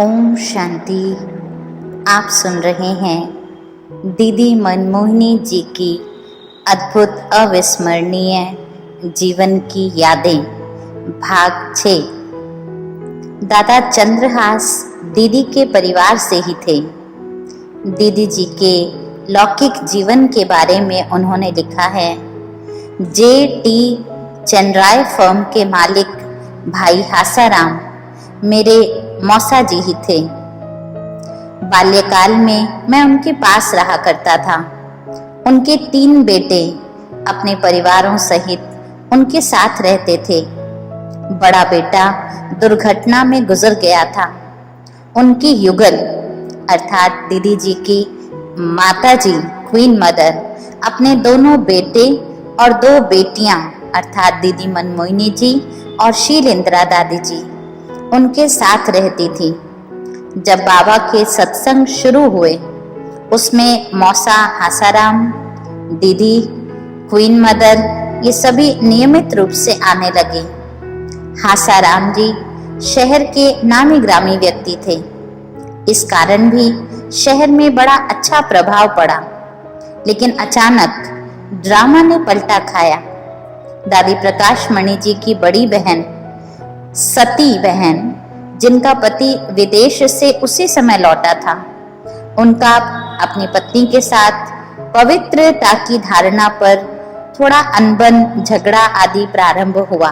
ओम शांति। आप सुन रहे हैं दीदी मनमोहिनी जी की अद्भुत अविस्मरणीय जीवन की यादें, भाग 6। दादा चंद्रहास दीदी के परिवार से ही थे। दीदी जी के लौकिक जीवन के बारे में उन्होंने लिखा है, जे.टी. चंद्राय फर्म के मालिक भाई हासाराम मेरे मौसा जी ही थे। बाल्यकाल में मैं उनके पास रहा करता था। उनके 3 बेटे अपने परिवारों सहित उनके साथ रहते थे। बड़ा बेटा दुर्घटना में गुजर गया था। उनकी युगल अर्थात दीदी जी की माता जी क्वीन मदर अपने दोनों बेटे और 2 बेटियां अर्थात दीदी मनमोहिनी जी और शीलेंद्रा दादी जी उनके साथ रहती थी। जब बाबा के सत्संग शुरू हुए उसमें मौसा हासाराम, दीदी, क्वीन मदर ये सभी नियमित रूप से आने लगे। हासाराम जी शहर के नामी ग्रामी व्यक्ति थे। इस कारण भी शहर में बड़ा अच्छा प्रभाव पड़ा। लेकिन अचानक ड्रामा ने पलटा खाया। दादी प्रकाश मणि जी की बड़ी बहन सती बहन, जिनका पति विदेश से उसी समय लौटा था, उनका अपनी पत्नी के साथ पवित्रता की धारणा पर थोड़ा अनबन, झगड़ा आदि प्रारंभ हुआ।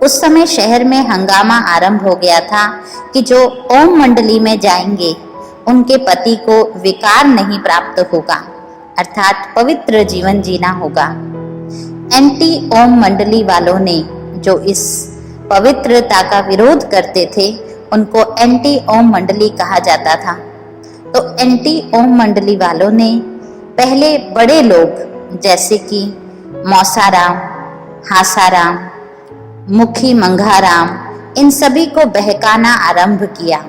उस समय शहर में हंगामा आरंभ हो गया था कि जो ओम मंडली में जाएंगे उनके पति को विकार नहीं प्राप्त होगा, अर्थात पवित्र जीवन जीना होगा। एंटी ओम मंडली वालों ने, जो इस पवित्रता का विरोध करते थे, उनको एंटी ओम मंडली कहा जाता था। तो एंटी ओम मंडली वालों ने पहले बड़े लोग जैसे कि मौसाराम, हासाराम, मुखी मंघाराम, इन सभी को बहकाना आरंभ किया।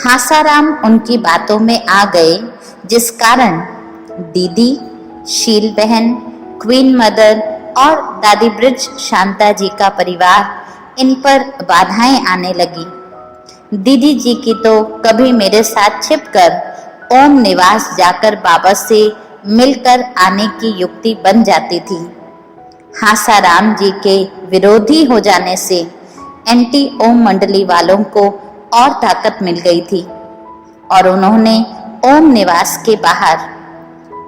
हासाराम उनकी बातों में आ गए, जिस कारण दीदी, शील बहन, क्वीन मदर और दादी ब्रिज शांता जी का परिवार इन पर बाधाएं आने लगी। दीदी जी की तो कभी मेरे साथ छिपकर ओम निवास जाकर बाबा से मिलकर आने की युक्ति बन जाती थी। हासाराम जी के विरोधी हो जाने से एंटी ओम मंडली वालों को और ताकत मिल गई थी और उन्होंने ओम निवास के बाहर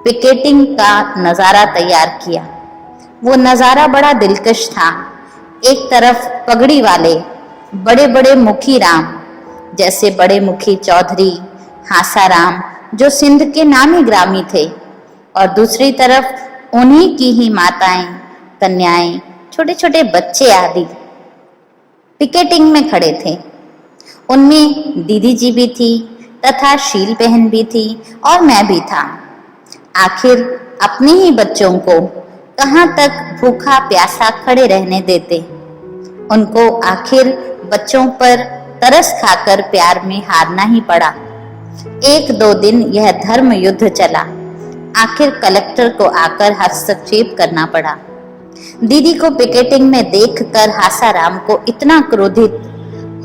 पिकेटिंग का नज़ारा तैयार किया। वो नज़ारा बड़ा दिलकश था। एक तरफ पगड़ी वाले बड़े बड़े मुखी राम, जैसे बड़े मुखी चौधरी हासाराम, जो सिंध के नामी ग्रामी थे, और दूसरी तरफ उन्हीं की ही माताएं, कन्याएं, छोटे छोटे बच्चे आदि पिकेटिंग में खड़े थे। उनमें दीदी जी भी थी तथा शील बहन भी थी और मैं भी था। आखिर अपने ही बच्चों को कहाँ तक भूखा प्यासा खड़े रहने देते। उनको आखिर बच्चों पर तरस खाकर प्यार में हारना ही पड़ा। 1-2 दिन यह धर्म युद्ध चला। आखिर कलेक्टर को आकर हस्तक्षेप करना पड़ा। दीदी को पिकेटिंग में देखकर हासाराम को इतना क्रोधित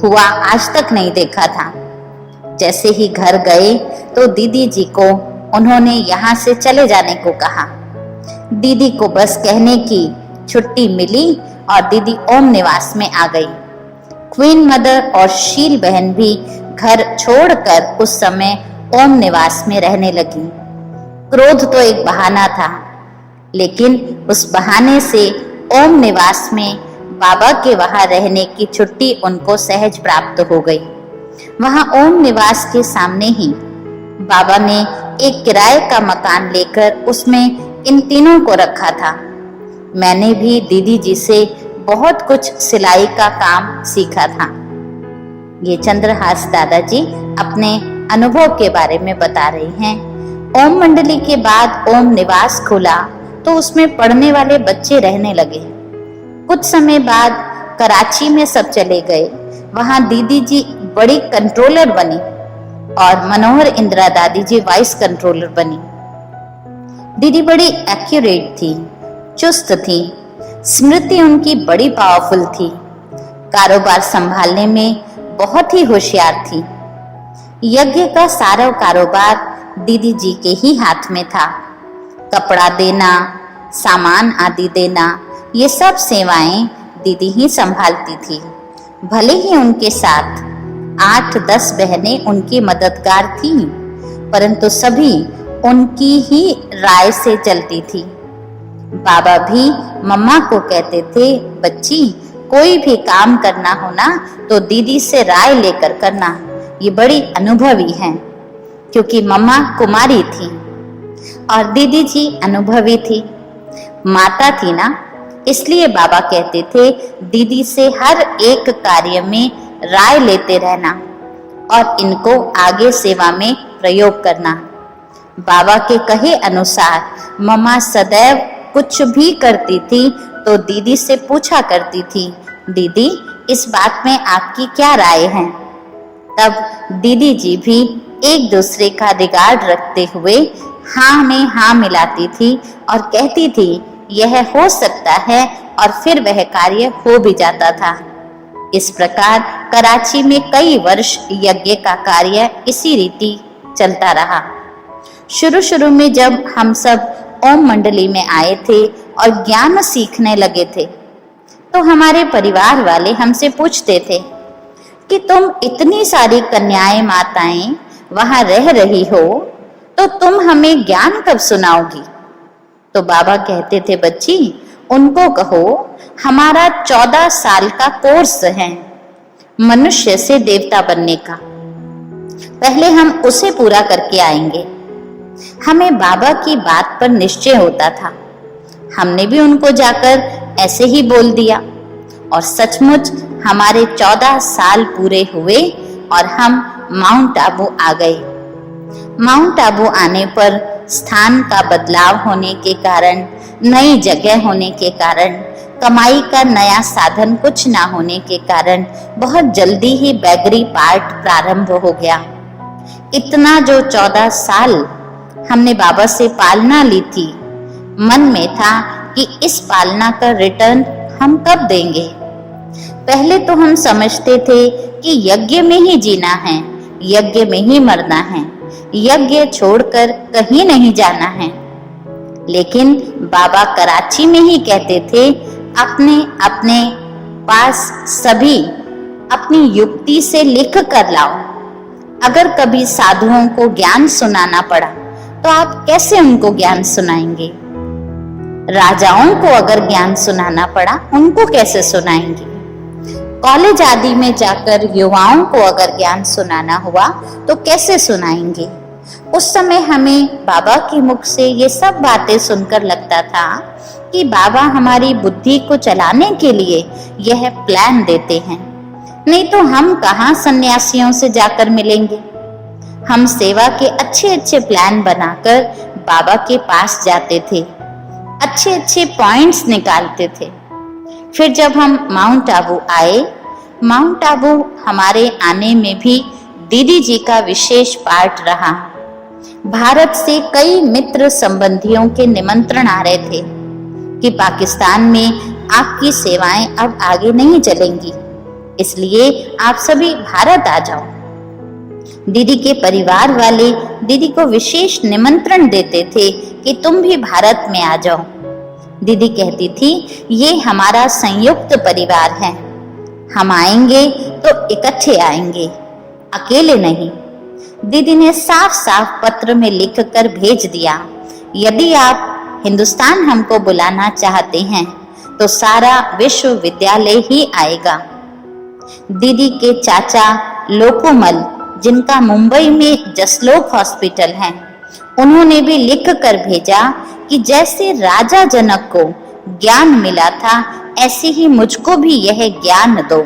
हुआ आज तक नहीं देखा था। जैसे ही घर गए तो दीदी जी को उन्होंने यहाँ से चले जाने को कहा। दीदी को बस कहने की छुट्टी मिली और दीदी ओम निवास में आ गई। क्वीन मदर और शील बहन भी घर छोड़कर उस समय ओम निवास में रहने लगी। क्रोध तो एक बहाना था, लेकिन उस बहाने से ओम निवास में बाबा के वहां रहने की छुट्टी उनको सहज प्राप्त हो गई। वहां ओम निवास के सामने ही बाबा ने एक किराए का मकान लेकर उसमें इन तीनों को रखा था। मैंने भी दीदी जी से बहुत कुछ सिलाई का काम सीखा था। ये चंद्रहास दादाजी अपने अनुभव के बारे में बता रहे हैं। ओम मंडली के बाद ओम निवास खुला तो उसमें पढ़ने वाले बच्चे रहने लगे। कुछ समय बाद कराची में सब चले गए। वहां दीदी जी बड़ी कंट्रोलर बनी और मनोहर इंदिरा दादी जी वाइस कंट्रोलर बनी। दीदी बड़ी एक्यूरेट थी, चुस्त थी, स्मृति उनकी बड़ी पावरफुल थी। कारोबार संभालने में बहुत ही होशियार थी। यज्ञ का सारा कारोबार दीदी जी के ही हाथ में था। कपड़ा देना, सामान आदि देना, ये सब सेवाएं दीदी ही संभालती थी। भले ही उनके साथ 8-10 बहनें उनकी मददगार थीं, परंतु सभी उनकी ही राय से चलती थी। बाबा भी मम्मा को कहते थे, बच्ची कोई भी काम करना हो ना तो दीदी से राय लेकर करना, ये बड़ी अनुभवी हैं। क्योंकि मम्मा कुमारी थी और दीदी जी अनुभवी थी, माता थी ना, इसलिए बाबा कहते थे दीदी से हर एक कार्य में राय लेते रहना और इनको आगे सेवा में प्रयोग करना। बाबा के कहे अनुसार मम्मा सदैव कुछ भी करती थी तो दीदी से पूछा करती थी, दीदी इस बात में आपकी क्या राय है। तब दीदी जी भी एक दूसरे का रिगार्ड रखते हुए हाँ में हाँ मिलाती थी और कहती थी यह हो सकता है, और फिर वह कार्य हो भी जाता था। इस प्रकार कराची में कई वर्ष यज्ञ का कार्य इसी रीति चलता रहा। शुरू में जब हम सब ओम मंडली में आए थे और ज्ञान सीखने लगे थे तो हमारे परिवार वाले हमसे पूछते थे कि तुम इतनी सारी कन्याएं माताएं वहां रह रही हो तो तुम हमें ज्ञान कब सुनाओगी। तो बाबा कहते थे, बच्ची उनको कहो हमारा 14 साल का कोर्स है मनुष्य से देवता बनने का, पहले हम उसे पूरा करके आएंगे। हमें बाबा की बात पर निश्चय होता था। हमने भी उनको जाकर ऐसे ही बोल दिया और सचमुच हमारे 14 साल पूरे हुए और हम माउंट आबू आ गए। माउंट आबू आने पर स्थान का बदलाव होने के कारण, नई जगह होने के कारण, कमाई का नया साधन कुछ ना होने के कारण बहुत जल्दी ही बैगरी पार्ट प्रारंभ हो गया। इतना जो 14 साल हमने बाबा से पालना ली थी, मन में था कि इस पालना का रिटर्न हम कब देंगे। पहले तो हम समझते थे कि यज्ञ में ही जीना है, यज्ञ में ही मरना है, यज्ञ छोड़कर कहीं नहीं जाना है। लेकिन बाबा कराची में ही कहते थे, अपने अपने पास सभी अपनी युक्ति से लिख कर लाओ। अगर कभी साधुओं को ज्ञान सुनाना पड़ा तो आप कैसे उनको ज्ञान सुनाएंगे। राजाओं को अगर ज्ञान सुनाना पड़ा उनको कैसे सुनाएंगे। कॉलेज आदि में जाकर युवाओं को अगर ज्ञान सुनाना हुआ तो कैसे सुनाएंगे। उस समय हमें बाबा के मुख से ये सब बातें सुनकर लगता था कि बाबा हमारी बुद्धि को चलाने के लिए यह प्लान देते हैं, नहीं तो हम कहाँ सन्यासियों से जाकर मिलेंगे। हम सेवा के अच्छे अच्छे प्लान बनाकर बाबा के पास जाते थे, अच्छे अच्छे पॉइंट्स निकालते थे। फिर जब हम माउंट आबू आए, माउंट आबू हमारे आने में भी दीदी जी का विशेष पार्ट रहा। भारत से कई मित्र संबंधियों के निमंत्रण आ रहे थे कि पाकिस्तान में आपकी सेवाएं अब आगे नहीं चलेंगी, इसलिए आप सभी भारत आ जाओ। दीदी के परिवार वाले दीदी को विशेष निमंत्रण देते थे कि तुम भी भारत में आ जाओ। दीदी कहती थी, ये हमारा संयुक्त परिवार है, हम आएंगे तो इकट्ठे आएंगे, अकेले नहीं। दीदी ने साफ साफ पत्र में लिख कर भेज दिया, यदि आप हिंदुस्तान हमको बुलाना चाहते हैं तो सारा विश्वविद्यालय ही आएगा। दीदी के चाचा लोकोमल, जिनका मुंबई में जसलोक हॉस्पिटल है, उन्होंने भी लिख कर भेजा कि जैसे राजा जनक को ज्ञान मिला था ऐसे ही मुझको भी यह ज्ञान दो।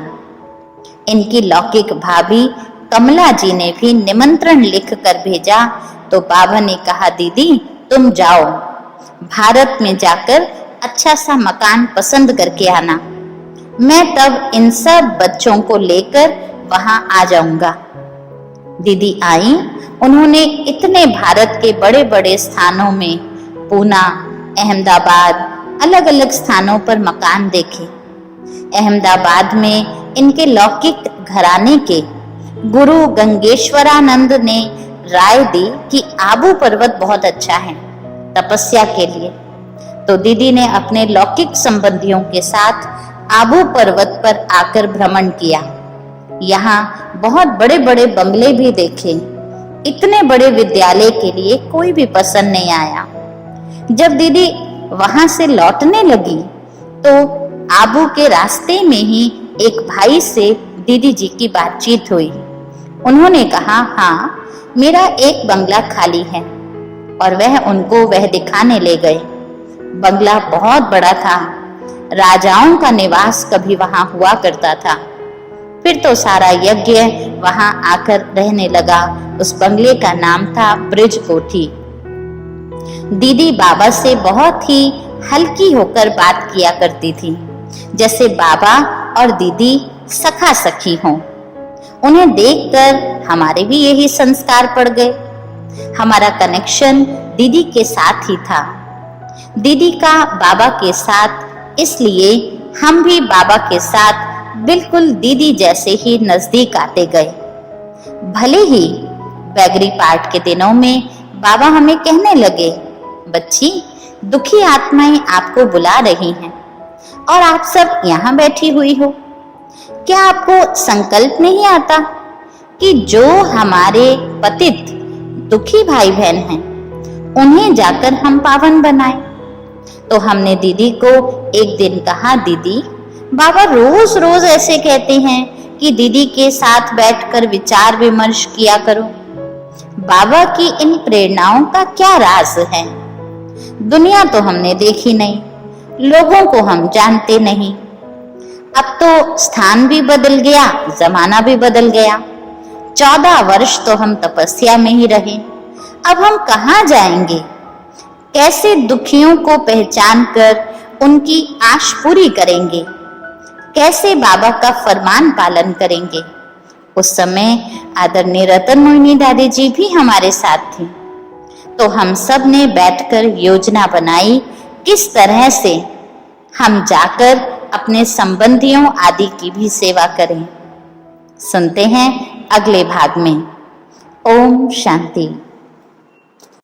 इनकी लौकिक भाभी कमला जी ने भी निमंत्रण लिख कर भेजा तो बाबा ने कहा, दीदी तुम जाओ, भारत में जाकर अच्छा सा मकान पसंद करके आना, मैं तब इन सब बच्चों को लेकर वहां आ जाऊंगा। दीदी आई, उन्होंने इतने भारत के बड़े बड़े स्थानों में, पूना, अहमदाबाद, अलग अलग स्थानों पर मकान देखे। अहमदाबाद में इनके लौकिक घराने के गुरु गंगेश्वरानंद ने राय दी कि आबू पर्वत बहुत अच्छा है तपस्या के लिए। तो दीदी ने अपने लौकिक संबंधियों के साथ आबू पर्वत पर आकर भ्रमण किया। यहाँ बहुत बड़े बड़े बंगले भी देखे। इतने बड़े विद्यालय के लिए कोई भी पसंद नहीं आया। जब दीदी वहां से लौटने लगी तो आबू के रास्ते में ही एक भाई से दीदी जी की बातचीत हुई। उन्होंने कहा, हाँ मेरा एक बंगला खाली है, और वह उनको वह दिखाने ले गए। बंगला बहुत बड़ा था, राजाओं का निवास कभी वहां हुआ करता था। फिर तो सारा यज्ञ वहां आकर रहने लगा। उस बंगले का नाम था ब्रिज कोठी। दीदी बाबा से बहुत ही हल्की होकर बात किया करती थी, जैसे बाबा और दीदी सखा सखी हों। उन्हें देखकर हमारे भी यही संस्कार पड़ गए। हमारा कनेक्शन दीदी के साथ ही था, दीदी का बाबा के साथ, इसलिए हम भी बाबा के साथ बिल्कुल दीदी जैसे ही नजदीक आते गए। भले ही बैगरी पाठ के दिनों में बाबा हमें कहने लगे, बच्ची दुखी आत्माएं आपको बुला रही हैं और आप सब यहाँ बैठी हुई हो। क्या आपको संकल्प नहीं आता कि जो हमारे पतित दुखी भाई बहन हैं उन्हें जाकर हम पावन बनाएं? तो हमने दीदी को एक दिन कहा, दीदी बाबा रोज रोज ऐसे कहते हैं कि दीदी के साथ बैठकर विचार विमर्श किया करो। बाबा की इन प्रेरणाओं का क्या राज है? दुनिया तो हमने देखी नहीं, लोगों को हम जानते नहीं। अब तो स्थान भी बदल गया, जमाना भी बदल गया। 14 वर्ष तो हम तपस्या में ही रहे, अब हम कहाँ जाएंगे? कैसे दुखियों को पहचान कर उनकी आश पूरी करेंगे? कैसे बाबा का फरमान पालन करेंगे? उस समय आदरणीय रतन मोहिनी दादी जी भी हमारे साथ थी। तो हम सब ने बैठकर योजना बनाई किस तरह से हम जाकर अपने संबंधियों आदि की भी सेवा करें। सुनते हैं अगले भाग में। ओम शांति।